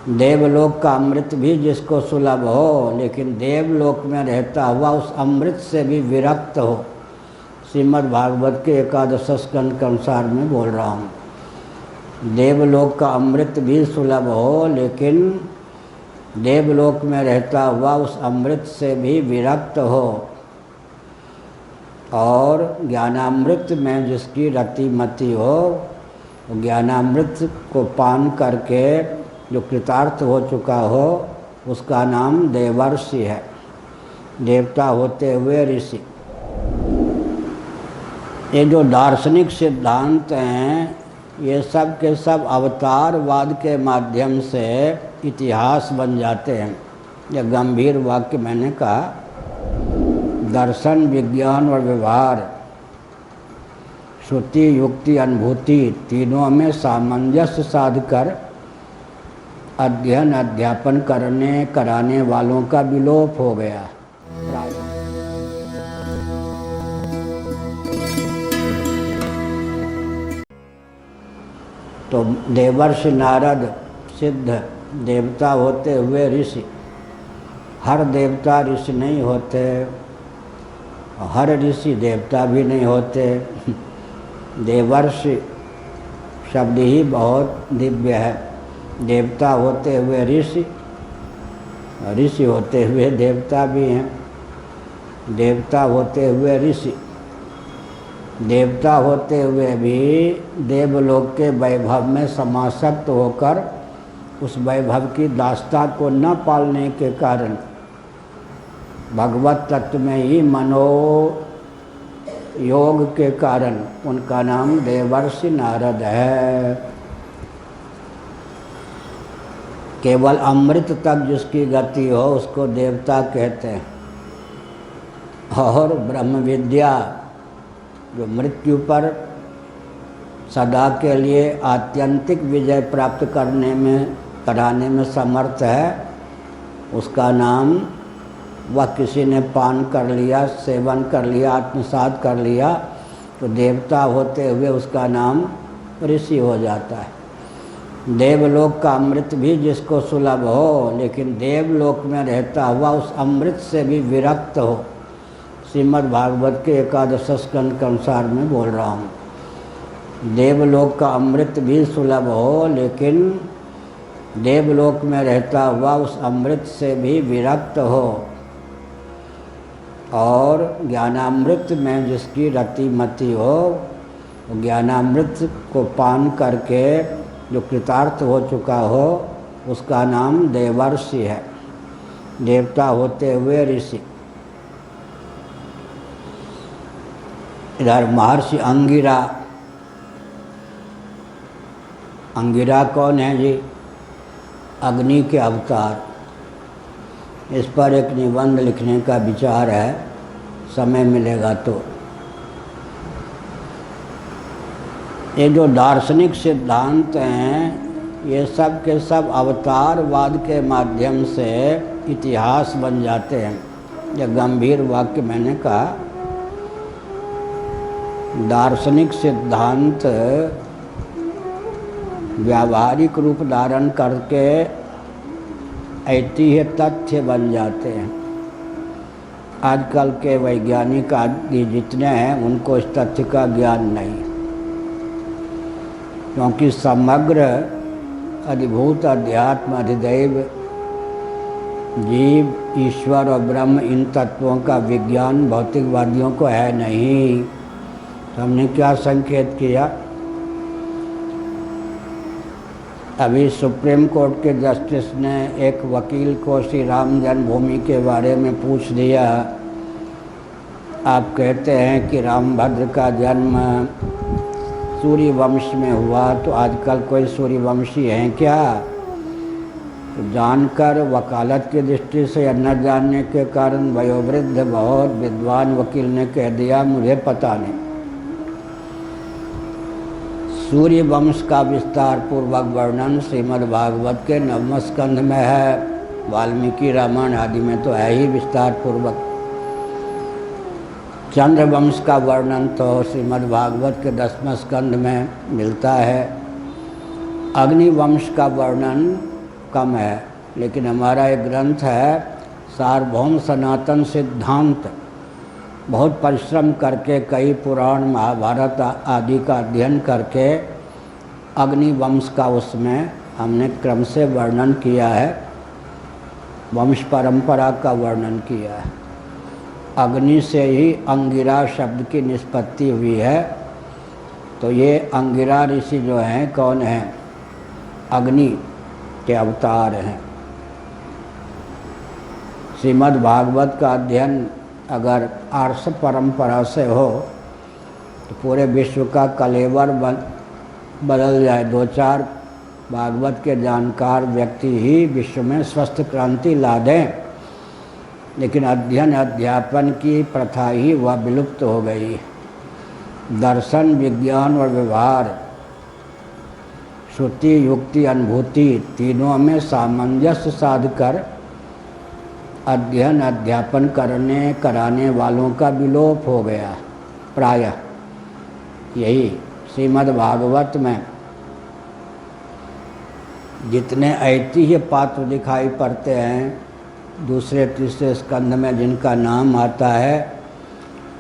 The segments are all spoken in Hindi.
देवलोक का अमृत भी जिसको सुलभ हो, लेकिन देवलोक में रहता हुआ उस अमृत से भी विरक्त हो। श्रीमद् भागवत के एकादश स्कंद के अनुसार मैं बोल रहा हूँ। देवलोक का अमृत भी सुलभ हो, लेकिन देवलोक में रहता हुआ उस अमृत से भी विरक्त हो, और ज्ञानामृत में जिसकी रति मति हो, ज्ञानामृत को पान करके जो कृतार्थ हो चुका हो, उसका नाम देवर्षि है, देवता होते हुए ऋषि। ये जो दार्शनिक सिद्धांत हैं, ये सब के सब अवतारवाद के माध्यम से इतिहास बन जाते हैं। यह गंभीर वाक्य मैंने कहा। दर्शन, विज्ञान और व्यवहार, श्रुति, युक्ति, अनुभूति, तीनों में सामंजस्य साधकर अध्ययन अध्यापन कराने वालों का विलोप हो गया। तो देवर्षि, नारद, सिद्ध, देवता होते हुए ऋषि। हर देवता ऋषि नहीं होते, हर ऋषि देवता भी नहीं होते। देवर्षि शब्द ही बहुत दिव्य है। देवता होते हुए ऋषि, ऋषि होते हुए देवता भी हैं। देवता होते हुए ऋषि, देवता होते हुए भी देवलोक के वैभव में समासक्त होकर उस वैभव की दास्ता को न पालने के कारण भगवत तत्व में ही मनो योग के कारण उनका नाम देवर्षि नारद है। केवल अमृत तक जिसकी गति हो उसको देवता कहते हैं। और ब्रह्म विद्या जो मृत्यु पर सदा के लिए आत्यंतिक विजय प्राप्त कराने में समर्थ है, उसका नाम, वह किसी ने पान कर लिया, सेवन कर लिया, आत्मसात कर लिया, तो देवता होते हुए उसका नाम ऋषि हो जाता है। देवलोक का अमृत भी जिसको सुलभ हो, लेकिन देवलोक में रहता हुआ उस अमृत से भी विरक्त हो। श्रीमद् भागवत के एकादश स्कंद के अनुसार मैं बोल रहा हूँ। देवलोक का अमृत भी सुलभ हो, लेकिन देवलोक में रहता हुआ उस अमृत से भी विरक्त हो, और ज्ञानामृत में जिसकी रति मति हो, ज्ञानामृत को पान करके जो कृतार्थ हो चुका हो, उसका नाम देवर्षि है, देवता होते हुए ऋषि। इधर महर्षि अंगिरा। अंगिरा कौन है जी? अग्नि के अवतार। इस पर एक निबंध लिखने का विचार है, समय मिलेगा तो। ये जो दार्शनिक सिद्धांत हैं, ये सब के सब अवतारवाद के माध्यम से इतिहास बन जाते हैं। यह गंभीर वाक्य मैंने कहा। दार्शनिक सिद्धांत व्यावहारिक रूप धारण करके ऐतिह्य तथ्य बन जाते हैं। आजकल के वैज्ञानिक आदि जितने हैं, उनको इस तथ्य का ज्ञान नहीं, क्योंकि समग्र अधिभूत, अध्यात्म, अधिदैव, जीव, ईश्वर और ब्रह्म, इन तत्वों का विज्ञान भौतिकवादियों को है नहीं। तो हमने क्या संकेत किया? अभी सुप्रीम कोर्ट के जस्टिस ने एक वकील को श्री राम जन्मभूमि के बारे में पूछ दिया। आप कहते हैं कि रामभद्र का जन्म सूर्य वंश में हुआ, तो आजकल कोई सूर्यवंशी हैं क्या? तो जानकर, वकालत की दृष्टि से या न जानने के कारण वयोवृद्ध बहुत विद्वान वकील ने कह दिया, मुझे पता नहीं। सूर्य वंश का विस्तार पूर्वक वर्णन श्रीमद् भागवत के 9वें स्कंध में है। वाल्मीकि रामायण आदि में तो है ही विस्तार पूर्वक। चंद्र वंश का वर्णन तो श्रीमद् भागवत के 10वें स्कंध में मिलता है। अग्नि वंश का वर्णन कम है, लेकिन हमारा एक ग्रंथ है सार्वभौम सनातन सिद्धांत, बहुत परिश्रम करके कई पुराण महाभारत आदि का अध्ययन करके अग्निवंश का उसमें हमने क्रम से वर्णन किया है, वंश परंपरा का वर्णन किया है। अग्नि से ही अंगिरा शब्द की निष्पत्ति हुई है। तो ये अंगिरा ऋषि जो हैं कौन हैं? अग्नि के अवतार हैं। श्रीमद् भागवत का अध्ययन अगर आर्ष परंपरा से हो तो पूरे विश्व का कलेवर बदल जाए। 2-4 भागवत के जानकार व्यक्ति ही विश्व में स्वस्थ क्रांति ला दें, लेकिन अध्ययन अध्यापन की प्रथा ही वह विलुप्त हो गई। दर्शन, विज्ञान और व्यवहार, श्रुति, युक्ति, अनुभूति तीनों में सामंजस्य साधकर अध्ययन अध्यापन कराने वालों का विलोप हो गया प्रायः। यही श्रीमद् भागवत में जितने ऐतिह्य पात्र दिखाई पड़ते हैं, दूसरे तीसरे स्कंध में जिनका नाम आता है,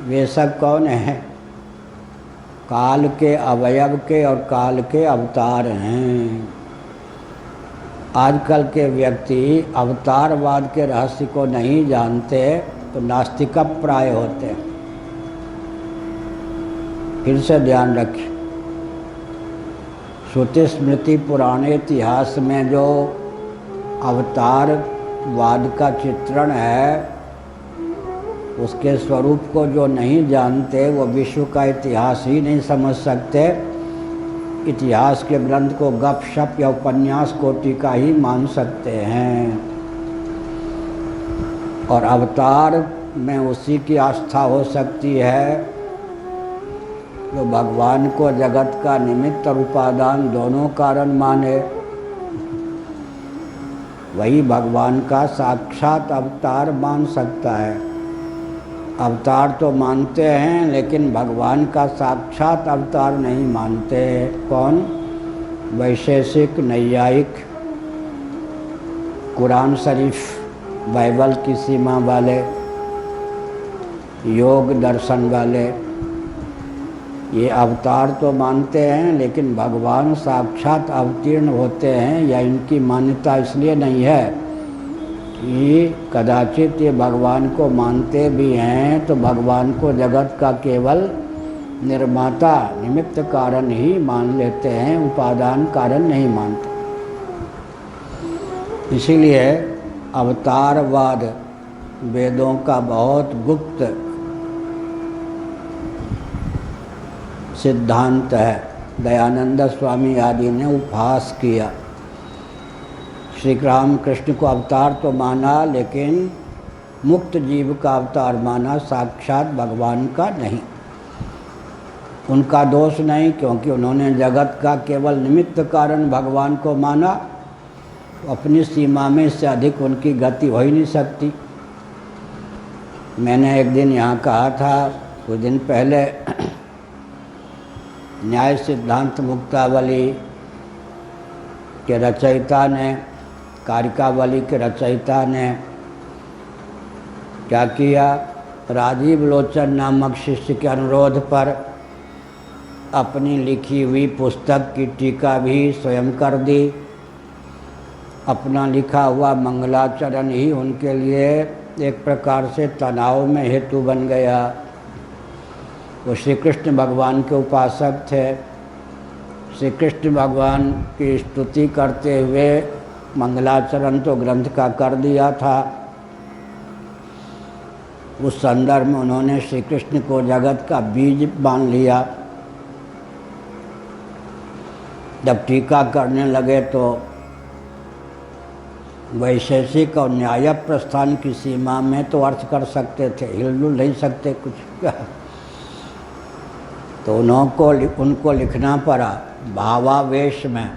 वे सब कौन हैं? काल के अवयव के और काल के अवतार हैं। आजकल के व्यक्ति अवतारवाद के रहस्य को नहीं जानते तो नास्तिक प्राय होते हैं। फिर से ध्यान रखिए, श्रुति स्मृति पुराने इतिहास में जो अवतारवाद का चित्रण है, उसके स्वरूप को जो नहीं जानते वो विश्व का इतिहास ही नहीं समझ सकते। इतिहास के ग्रंथ को गपशप या उपन्यास कोटि का ही मान सकते हैं। और अवतार में उसी की आस्था हो सकती है जो भगवान को जगत का निमित्त और उपादान दोनों कारण माने। वही भगवान का साक्षात अवतार मान सकता है। अवतार तो मानते हैं लेकिन भगवान का साक्षात अवतार नहीं मानते। कौन? वैशेषिक, नैयायिक, कुरान शरीफ बाइबल की सीमा वाले, योग दर्शन वाले, ये अवतार तो मानते हैं लेकिन भगवान साक्षात अवतीर्ण होते हैं या इनकी मान्यता इसलिए नहीं है कि कदाचित ये भगवान को मानते भी हैं तो भगवान को जगत का केवल निर्माता निमित्त कारण ही मान लेते हैं, उपादान कारण नहीं मानते। इसीलिए अवतारवाद वेदों का बहुत गुप्त सिद्धांत है। दयानंद स्वामी आदि ने उपहास किया। श्री राम कृष्ण को अवतार तो माना लेकिन मुक्त जीव का अवतार माना, साक्षात भगवान का नहीं। उनका दोष नहीं, क्योंकि उन्होंने जगत का केवल निमित्त कारण भगवान को माना। अपनी सीमा में इससे अधिक उनकी गति हो ही नहीं सकती। मैंने एक दिन यहाँ कहा था, कुछ दिन पहले, न्याय सिद्धांत मुक्तावली के रचयिता ने, कारिकावली के रचयिता ने क्या किया? राजीव लोचन नामक शिष्य के अनुरोध पर अपनी लिखी हुई पुस्तक की टीका भी स्वयं कर दी। अपना लिखा हुआ मंगलाचरण ही उनके लिए एक प्रकार से तनाव में हेतु बन गया। वो श्री कृष्ण भगवान के उपासक थे। श्री कृष्ण भगवान की स्तुति करते हुए मंगलाचरण तो ग्रंथ का कर दिया था। उस संदर्भ में उन्होंने श्री कृष्ण को जगत का बीज मान लिया। जब टीका करने लगे तो वैशेषिक और न्याय प्रस्थान की सीमा में तो अर्थ कर सकते थे, हिलजुल नहीं सकते कुछ। तो उनको लिखना पड़ा भावावेश में।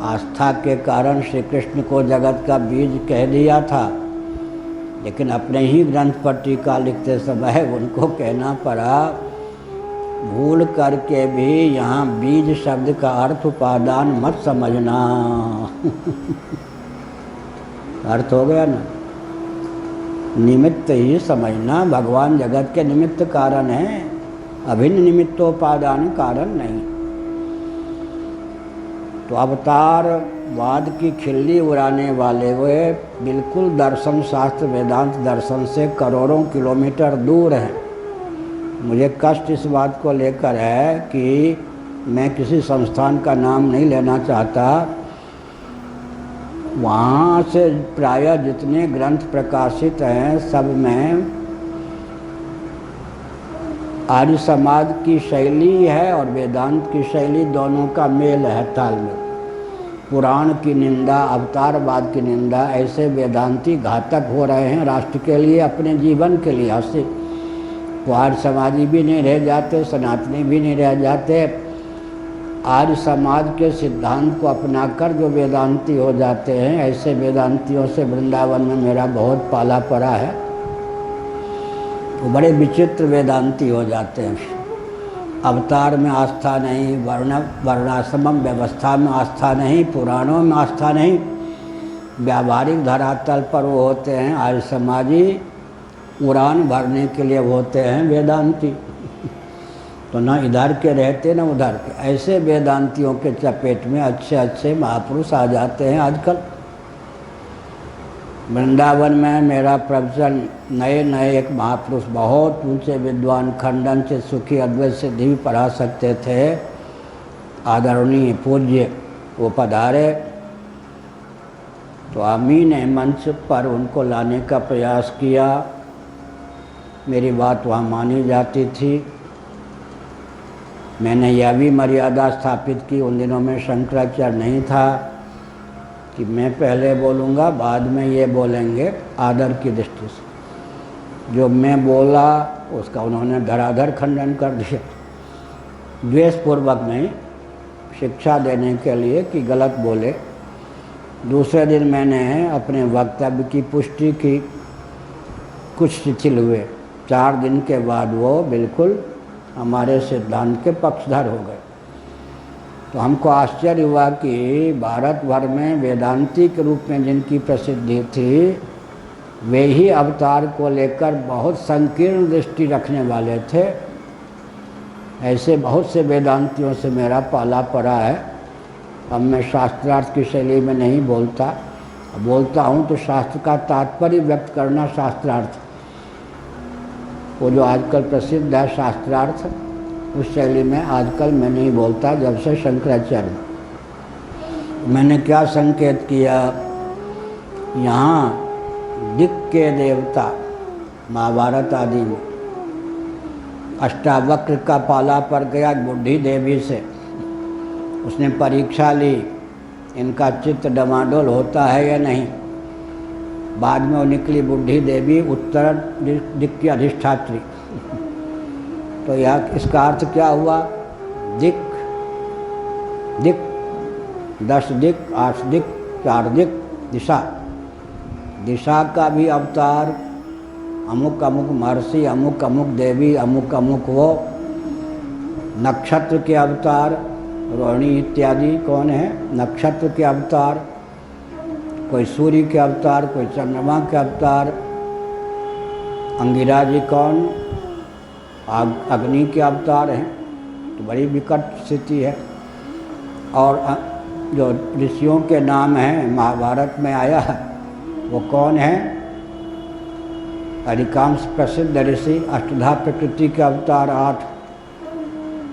आस्था के कारण श्री कृष्ण को जगत का बीज कह दिया था, लेकिन अपने ही ग्रंथ पर टीका लिखते समय उनको कहना पड़ा भूल करके भी यहाँ बीज शब्द का अर्थ उपादान मत समझना। अर्थ हो गया ना, निमित्त ही समझना। भगवान जगत के निमित्त कारण है, अभिन्न निमित्तोपादान कारण नहीं। तो अवतारवाद की खिल्ली उड़ाने वाले वे बिल्कुल दर्शन शास्त्र वेदांत दर्शन से करोड़ों किलोमीटर दूर हैं। मुझे कष्ट इस बात को लेकर है कि मैं किसी संस्थान का नाम नहीं लेना चाहता, वहाँ से प्रायः जितने ग्रंथ प्रकाशित हैं सब में आर्य समाज की शैली है और वेदांत की शैली, दोनों का मेल है, तालमेल। पुराण की निंदा, अवतारवाद की निंदा, ऐसे वेदांती घातक हो रहे हैं राष्ट्र के लिए, अपने जीवन के लिहाज से। वो आर्य समाजी भी नहीं रह जाते, सनातनी भी नहीं रह जाते। आर्य समाज के सिद्धांत को अपनाकर जो वेदांती हो जाते हैं, ऐसे वेदांतियों से वृंदावन में मेरा बहुत पाला पड़ा है। वो बड़े विचित्र वेदांती हो जाते हैं। अवतार में आस्था नहीं, वर्णाश्रम व्यवस्था में आस्था नहीं, पुराणों में आस्था नहीं, व्यावहारिक धरातल पर वो होते हैं आर्य समाजी, उड़ान भरने के लिए होते हैं वेदांती। तो न इधर के रहते न उधर के, ऐसे वेदांतियों के चपेट में अच्छे अच्छे महापुरुष आ जाते हैं आजकल। वृंदावन में मेरा प्रवचन नए नए एक महापुरुष, बहुत ऊंचे विद्वान, खंडन से सुखी अद्वैत सिद्धि भी पढ़ा सकते थे, आदरणीय पूज्य, वो पधारे। तो आमी ने मंच पर उनको लाने का प्रयास किया। मेरी बात वहाँ मानी जाती थी। मैंने यह भी मर्यादा स्थापित की, उन दिनों में शंकराचार्य नहीं था कि मैं पहले बोलूँगा बाद में ये बोलेंगे, आदर की दृष्टि से। जो मैं बोला उसका उन्होंने धराधर खंडन कर दिया, द्वेषपूर्वक नहीं, शिक्षा देने के लिए कि गलत बोले। दूसरे दिन मैंने अपने वक्तव्य की पुष्टि की, कुछ शिथिल हुए। 4 दिन के बाद वो बिल्कुल हमारे सिद्धांत के पक्षधर हो गए। तो हमको आश्चर्य हुआ कि भारत भर में वेदांती के रूप में जिनकी प्रसिद्धि थी, वे ही अवतार को लेकर बहुत संकीर्ण दृष्टि रखने वाले थे। ऐसे बहुत से वेदांतियों से मेरा पाला पड़ा है। अब मैं शास्त्रार्थ की शैली में नहीं बोलता, बोलता हूँ तो शास्त्र का तात्पर्य व्यक्त करना शास्त्रार्थ। वो जो आजकल प्रसिद्ध है शास्त्रार्थ, उस शैली में आजकल मैं नहीं बोलता। जब से शंकराचार्य, मैंने क्या संकेत किया, यहाँ दिक् के देवता महाभारत आदि में अष्टावक्र का पाला पड़ गया बुढ़ी देवी से। उसने परीक्षा ली, इनका चित्त डमाडोल होता है या नहीं। बाद में वो निकली बुढ़ी देवी उत्तर दिक् की अधिष्ठात्री। तो यह इसका अर्थ क्या हुआ, दिक् दिक् 10 दिक् 8 दिक् 4 दिक्, दिशा, दिशा का भी अवतार, अमुक अमुक महर्षि, अमुक अमुक देवी, अमुक अमुक वो। नक्षत्र के अवतार रोहिणी इत्यादि कौन है, नक्षत्र के अवतार, कोई सूर्य के अवतार, कोई चंद्रमा के अवतार। अंगिरा जी कौन, अग्नि के अवतार हैं। तो बड़ी विकट स्थिति है। और जो ऋषियों के नाम हैं महाभारत में आया है, वो कौन है, अधिकांश प्रसिद्ध ऋषि, अष्टधा प्रकृति के अवतार 8।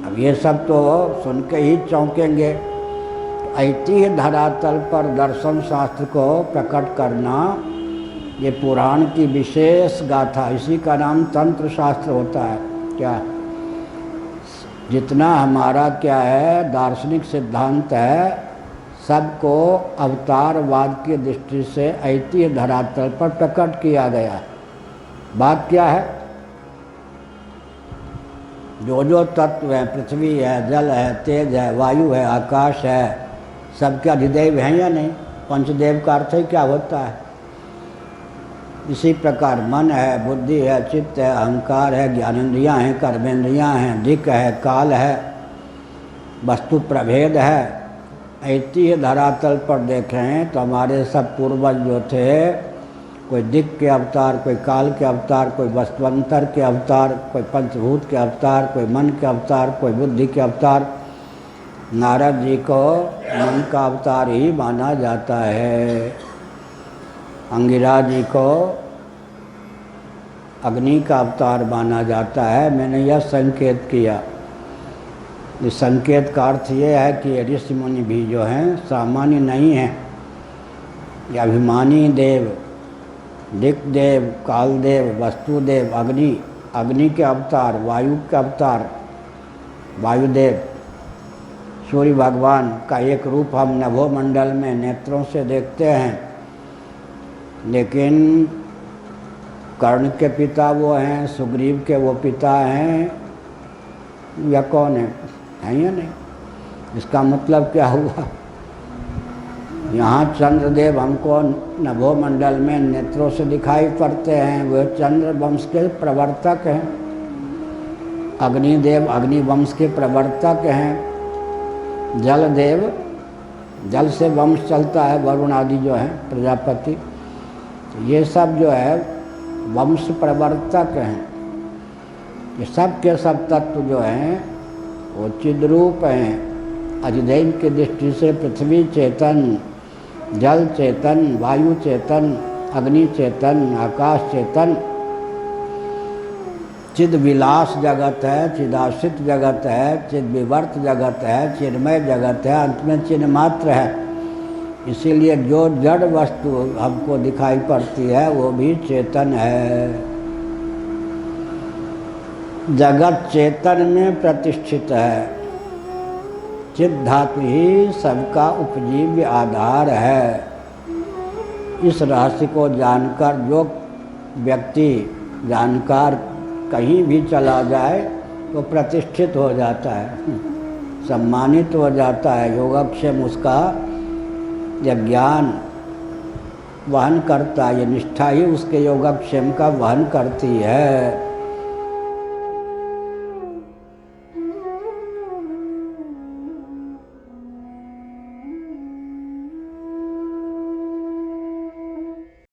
अब ये सब तो सुन के ही चौंकेंगे। ऐतिह्य धरातल पर दर्शन शास्त्र को प्रकट करना, ये पुराण की विशेष गाथा, इसी का नाम तंत्र शास्त्र होता है। क्या जितना हमारा क्या है दार्शनिक सिद्धांत है, सबको अवतारवाद की दृष्टि से ऐतिह्य धरातल पर प्रकट किया गया है। बात क्या है, जो जो तत्व है, पृथ्वी है, जल है, तेज है, वायु है, आकाश है, सबके अधिदेव हैं या नहीं। पंचदेव का अर्थ ही क्या होता है, इसी प्रकार मन है, बुद्धि है, चित्त है, अहंकार है, ज्ञानेंद्रियाँ हैं, कर्मेंद्रियाँ हैं, दिक् है, काल है, वस्तु प्रभेद है। ऐतिह्य धरातल पर देखें तो हमारे सब पूर्वज जो थे, कोई दिक् के अवतार, कोई काल के अवतार, कोई वस्तुअंतर के अवतार, कोई पंचभूत के अवतार, कोई मन के अवतार, कोई बुद्धि के अवतार। नारद जी को मन का अवतार ही माना जाता है। अंगिरा जी को अग्नि का अवतार माना जाता है। मैंने यह संकेत किया। इस संकेत का अर्थ ये है कि ऋषि मुनि भी जो हैं सामान्य नहीं हैं। ये अभिमानी देव, दिक् देव, काल देव, वस्तुदेव, अग्नि के अवतार, वायु के अवतार, वायुदेव, सूर्य भगवान का एक रूप हम नभोमंडल में नेत्रों से देखते हैं। लेकिन कर्ण के पिता वो हैं, सुग्रीव के वो पिता हैं, या कौन है या नहीं? इसका मतलब क्या हुआ? यहाँ चंद्रदेव हमको नभोमंडल में नेत्रों से दिखाई पड़ते हैं, वे चंद्र वंश के प्रवर्तक हैं। अग्निदेव अग्नि वंश के प्रवर्तक हैं। जलदेव, जल से वंश चलता है, वरुण आदि जो है प्रजापति, ये सब जो है वंश प्रवर्तक हैं। ये सब के सब तत्व जो हैं वो चिद्रूप हैं। अधिदैव की दृष्टि से पृथ्वी चेतन, जल चेतन, वायु चेतन, अग्नि चेतन, आकाश चेतन, चिद विलास जगत है, चिदाश्रित जगत है, चिद विवर्त जगत है, चिन्मय जगत है, अंत में चिन्ह मात्र है। इसीलिए जो जड़ वस्तु हमको दिखाई पड़ती है वो भी चेतन है। जगत चेतन में प्रतिष्ठित है। चित धातु ही सबका उपजीव्य आधार है। इस रहस्य को जानकर जो व्यक्ति जानकार कहीं भी चला जाए तो प्रतिष्ठित हो जाता है, सम्मानित हो जाता है। योगक्षेम उसका यह ज्ञान वहन करता है, ये निष्ठा ही उसके योगक्षेम का वहन करती है।